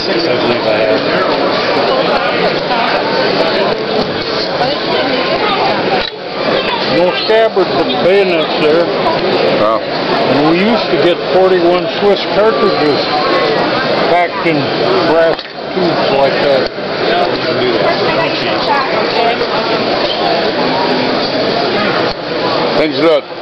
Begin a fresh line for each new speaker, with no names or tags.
I believe I have.
No scabbards but bayonets there.
Oh.
And we used to get 41 Swiss cartridges packed in brass tubes like that.
Thanks a lot.